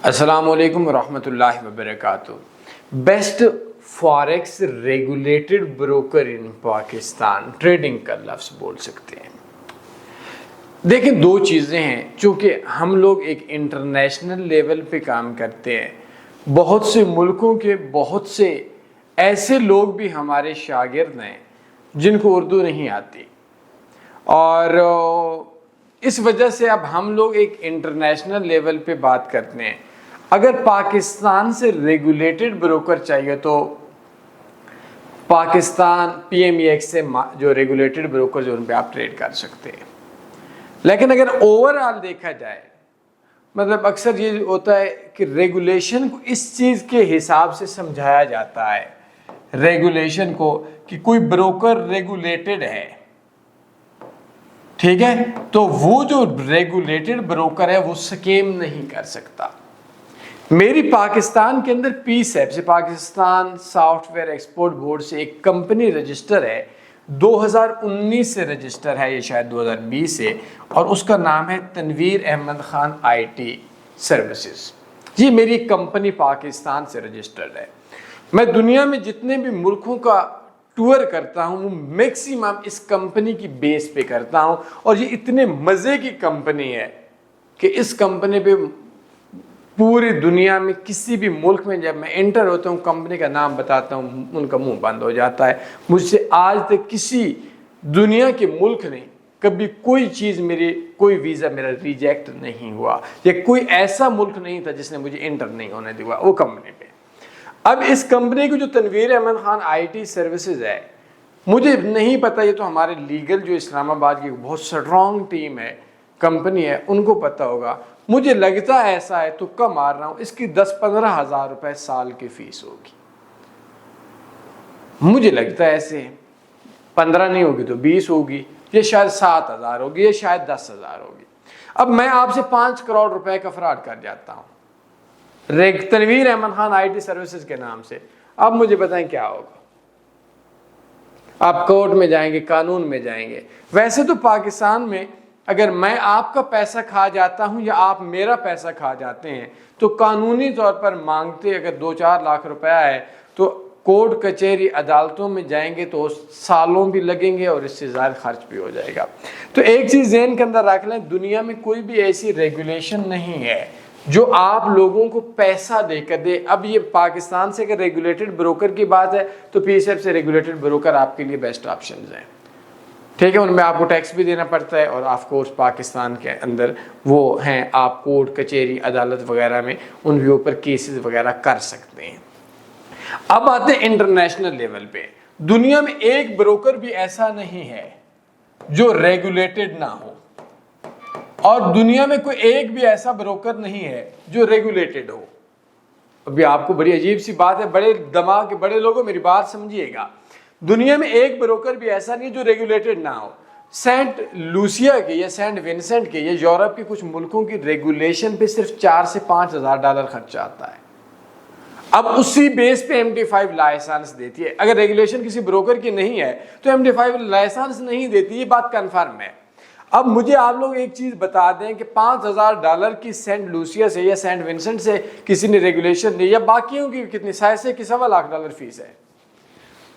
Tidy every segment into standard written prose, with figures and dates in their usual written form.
अस्सलाम वालेकुम रहमतुल्लाहि व बरकातुहू। Best forex regulated broker in Pakistan trading का लफ्ज़ बोल सकते हैं। देखिए, दो चीज़ें हैं। चूँकि हम लोग एक इंटरनेशनल लेवल पे काम करते हैं, बहुत से मुल्कों के बहुत से ऐसे लोग भी हमारे शागिर्द हैं जिनको उर्दू नहीं आती, और इस वजह से अब हम लोग एक इंटरनेशनल लेवल पे बात करते हैं। अगर पाकिस्तान से रेगुलेटेड ब्रोकर चाहिए तो पाकिस्तान PMEX से जो रेगुलेटेड ब्रोकर जो उन पे आप ट्रेड कर सकते हैं। लेकिन अगर ओवरऑल देखा जाए, मतलब अक्सर ये होता है कि रेगुलेशन को इस चीज़ के हिसाब से समझाया जाता है, रेगुलेशन को, कि कोई ब्रोकर रेगुलेटेड है, ठीक है, तो वो जो रेगुलेटेड ब्रोकर है वो स्कैम नहीं कर सकता। मेरी पाकिस्तान के अंदर PSEB से, पाकिस्तान सॉफ्टवेयर एक्सपोर्ट बोर्ड से एक कंपनी रजिस्टर है, 2019 से रजिस्टर है, ये शायद 2020 से, और उसका नाम है तनवीर अहमद खान IT सर्विसेज। ये मेरी कंपनी पाकिस्तान से रजिस्टर्ड है। मैं दुनिया में जितने भी मुल्कों का टूर करता हूँ वो मैक्सिमम इस कंपनी की बेस पे करता हूँ, और ये इतने मज़े की कंपनी है कि इस कंपनी पे पूरी दुनिया में किसी भी मुल्क में जब मैं एंटर होता हूँ, कंपनी का नाम बताता हूँ, उनका मुंह बंद हो जाता है। मुझसे आज तक किसी दुनिया के मुल्क ने कभी कोई चीज़ मेरी, कोई वीज़ा मेरा रिजेक्ट नहीं हुआ, या कोई ऐसा मुल्क नहीं था जिसने मुझे एंटर नहीं होने दिया वो कंपनी पे। अब इस कंपनी की जो तनवीर अहमद खान IT सर्विसेज है, मुझे नहीं पता, ये तो हमारे लीगल जो इस्लामाबाद की बहुत स्ट्रॉन्ग टीम है, कंपनी है, उनको पता होगा। मुझे लगता है, ऐसा है, तुक्का मार रहा हूँ, इसकी 10-15 हज़ार रुपए साल की फीस होगी। मुझे लगता है ऐसे 15 नहीं होगी तो 20 होगी, ये शायद 7,000 होगी, ये शायद 10,000 होगी। अब मैं आपसे 5 करोड़ रुपए का फ्रॉड कर जाता हूँ तनवीर अहमद खान IT सर्विसेज के नाम से। अब मुझे बताएं क्या होगा? आप कोर्ट में जाएंगे, कानून में जाएंगे। वैसे तो पाकिस्तान में अगर मैं आपका पैसा खा जाता हूं या आप मेरा पैसा खा जाते हैं तो कानूनी तौर पर मांगते अगर 2-4 लाख रुपया है तो कोर्ट कचहरी अदालतों में जाएंगे तो सालों भी लगेंगे और इससे ज़्यादा खर्च भी हो जाएगा। तो एक चीज़ ज़हन के अंदर रख लें, दुनिया में कोई भी ऐसी रेगुलेशन नहीं है जो आप लोगों को पैसा देकर दे। अब ये पाकिस्तान से अगर रेगुलेटेड ब्रोकर की बात है तो PSEB से रेगुलेटेड ब्रोकर आपके लिए बेस्ट ऑप्शन हैं, ठीक है। उनमें आपको टैक्स भी देना पड़ता है, और ऑफ कोर्स पाकिस्तान के अंदर वो हैं, आप कोर्ट कचहरी अदालत वगैरह में उनके ऊपर केसेस वगैरह कर सकते हैं। अब आते हैं इंटरनेशनल लेवल पे। दुनिया में एक ब्रोकर भी ऐसा नहीं है जो रेगुलेटेड ना हो, और दुनिया में कोई एक भी ऐसा ब्रोकर नहीं है जो रेगुलेटेड हो। अभी आपको बड़ी अजीब सी बात है, बड़े दिमाग के बड़े लोगों, मेरी बात समझिएगा, दुनिया में एक ब्रोकर भी ऐसा नहीं जो रेगुलेटेड ना हो। सेंट लूसिया के या सेंट विंसेंट के या यूरोप के कुछ मुल्कों की रेगुलेशन पे सिर्फ 4 से 5 हज़ार डॉलर खर्चा आता है। अब उसी बेस पे MD5 लाइसेंस देती है। अगर रेगुलेशन किसी ब्रोकर की नहीं है तो MD5 लाइसेंस नहीं देती, ये बात कन्फर्म है। अब मुझे आप लोग एक चीज़ बता दें कि 5,000 डॉलर की सेंट लूसिया से या सेंट विंसेंट से किसी ने रेगुलेशन ली, या बाकियों की कितनी, शायद से कि 1.25 लाख डॉलर फीस है।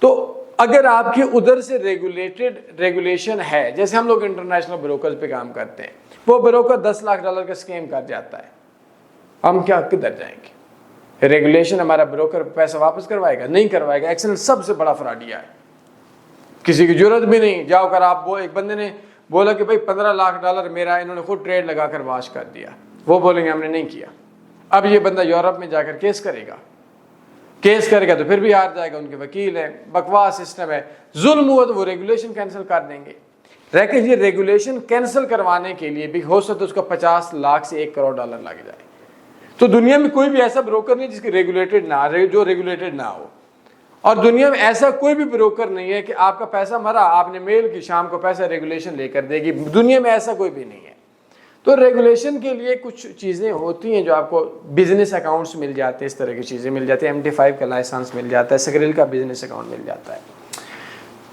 तो अगर आपके उधर से रेगुलेशन है, जैसे हम लोग इंटरनेशनल ब्रोकर पे काम करते हैं, वो ब्रोकर 10 लाख डॉलर का स्कैम कर जाता है, हम क्या किधर जाएंगे? रेगुलेशन हमारा ब्रोकर पैसा वापस करवाएगा? नहीं करवाएगा। एक्सेल सबसे बड़ा फ्रॉडिया है, किसी की जरूरत भी नहीं। जाओ कर आप, वो एक बंदे ने बोला कि भाई 15 लाख डॉलर मेरा, इन्होंने खुद ट्रेड लगाकर वाश कर दिया, वो बोलेंगे हमने नहीं किया। अब ये बंदा यूरोप में जाकर केस करेगा तो फिर भी हार जाएगा, उनके वकील है, बकवास सिस्टम है। जुल्म हुआ तो वो रेगुलेशन कैंसिल कर देंगे। लेकिन ये रेगुलेशन कैंसिल करवाने के लिए भी हो सकता है उसका 50 लाख से 1 करोड़ डॉलर लग जाए। तो दुनिया में कोई भी ऐसा ब्रोकर नहीं जिसकी रेगुलेटेड ना, जो रेगुलेटेड ना हो, और दुनिया में ऐसा कोई भी ब्रोकर नहीं है कि आपका पैसा मरा, आपने मेल की, शाम को पैसा रेगुलेशन लेकर देगी। दुनिया में ऐसा कोई भी नहीं है। तो रेगुलेशन के लिए कुछ चीज़ें होती हैं जो आपको, बिजनेस अकाउंट्स मिल जाते हैं, इस तरह की चीज़ें मिल जाती है, MD5 का लाइसेंस मिल जाता है, SCRIL का बिजनेस अकाउंट मिल जाता है।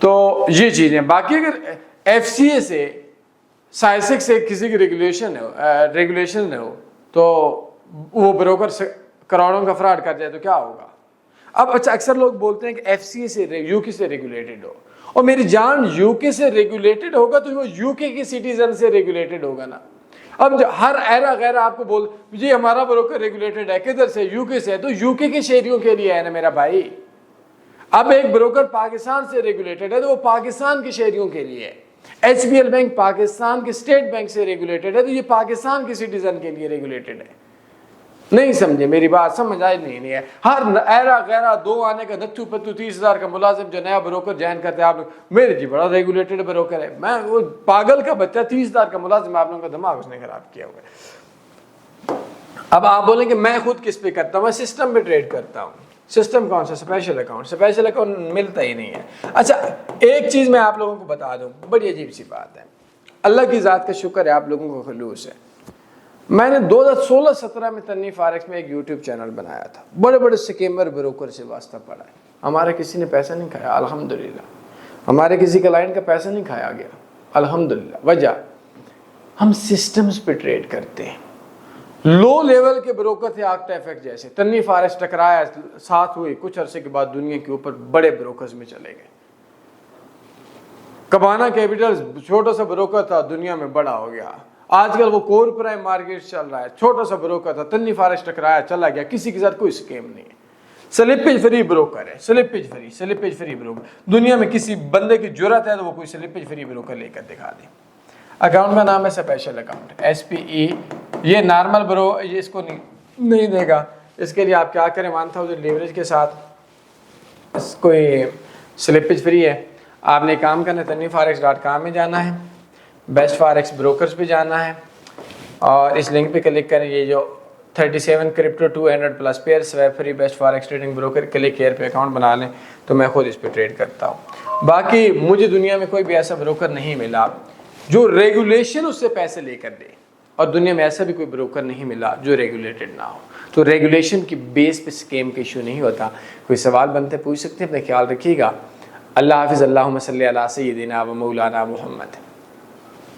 तो ये चीज़ें। बाकी अगर FCA से, SAISEC से किसी की रेगुलेशन हो तो वो ब्रोकर करोड़ों का फ्रॉड कर जाए तो क्या होगा। अब अच्छा, अक्सर लोग बोलते हैं कि एफसीए से यूके से रेगुलेटेड हो, और मेरी जान यूके से रेगुलेटेड होगा तो वो यूके के सिटीजन से रेगुलेटेड होगा ना। अब हर एरा गैर आपको बोल जी हमारा ब्रोकर रेगुलेटेड है, किधर से, यूके से, तो यूके के शहरियों के लिए है ना मेरा भाई। अब एक ब्रोकर पाकिस्तान से रेगुलेटेड है तो वो पाकिस्तान के शहरियों के लिए है। एचबीएल बैंक पाकिस्तान के स्टेट बैंक से रेगुलेटेड है तो ये पाकिस्तान के सिटीजन के लिए रेगुलेटेड है। नहीं समझे मेरी बात, समझ आई नहीं है। हर एरा गैरा दो आने का नत्थू पत्तू 30,000 का मुलाजिम जो नया ब्रोकर ज्वाइन करते हैं आप लोग, मेरे जी बड़ा रेगुलेटेड ब्रोकर है, मैं वो पागल का बच्चा 30,000 का मुलाजिम, आप लोगों का दिमाग उसने खराब किया हुआ है। अब आप बोलेंगे मैं खुद किस पे करता हूँ, मैं सिस्टम पे ट्रेड करता हूँ। सिस्टम कौन सा? Special account. स्पेशल अकाउंट मिलता ही नहीं है। अच्छा एक चीज मैं आप लोगों को बता दूं, बड़ी अजीब सी बात है, अल्लाह की जात का शुक्र है आप लोगों को खलूस है। मैंने 2016-17 में तन्नी फॉरेक्स में एक यूट्यूब चैनल बनाया था, बड़े बड़े स्कैमर ब्रोकर से वास्ता पड़ा है, हमारा किसी ने पैसा नहीं खाया अल्हम्दुलिल्लाह, हमारे किसी क्लाइंट का पैसा नहीं खाया गया अल्हम्दुलिल्लाह। वजह हम सिस्टम्स पे ट्रेड करते हैं। लो लेवल के ब्रोकर थे आक्टा इफेक्ट जैसे, तन्नी फॉरेक्स टकराया, साथ हुई, कुछ अरसे के बाद दुनिया के ऊपर बड़े ब्रोकर्स में चले गए। कबाना कैपिटल छोटा सा ब्रोकर था, दुनिया में बड़ा हो गया। आजकल वो कोर प्राइम मार्केट चल रहा है, छोटा सा ब्रोकर था, तन्नी फॉरेक्स टकराया चला गया, किसी के साथ कोई स्कीम नहीं है। स्लिपेज फ्री ब्रोकर है, स्लिपेज फ्री ब्रोकर। दुनिया में किसी बंदे की जरूरत है तो वो कोई स्लिपेज फ्री ब्रोकर लेकर दिखा दे। अकाउंट का नाम है स्पेशल अकाउंट, SPE। ये नॉर्मल ब्रो ये इसको नहीं देगा। इसके लिए आप क्या करें, 1000 लेवरेज के साथ कोई स्लिपेज फ्री है। आपने काम करना है, तन्वीफॉरेक्स.com में जाना है, बेस्ट फॉरेक्स ब्रोकर्स पे जाना है और इस लिंक पे क्लिक करें। ये जो 37 crypto 200 plus pair swap free best forex trading broker, click care पे अकाउंट बना लें तो मैं खुद इस पे ट्रेड करता हूँ। बाकी मुझे दुनिया में कोई भी ऐसा ब्रोकर नहीं मिला जो रेगुलेशन उससे पैसे लेकर दे, और दुनिया में ऐसा भी कोई ब्रोकर नहीं मिला जो रेगुलेटेड ना हो। तो रेगुलेशन की बेस पे स्कैम का इशू नहीं होता। कोई सवाल बनते पूछ सकते हैं, अपना ख्याल रखिएगा। अल्लाह हाफिज़। अल्लाहुम्मा सल्ली अला सय्यिदिना व मौलाना मुहम्मद।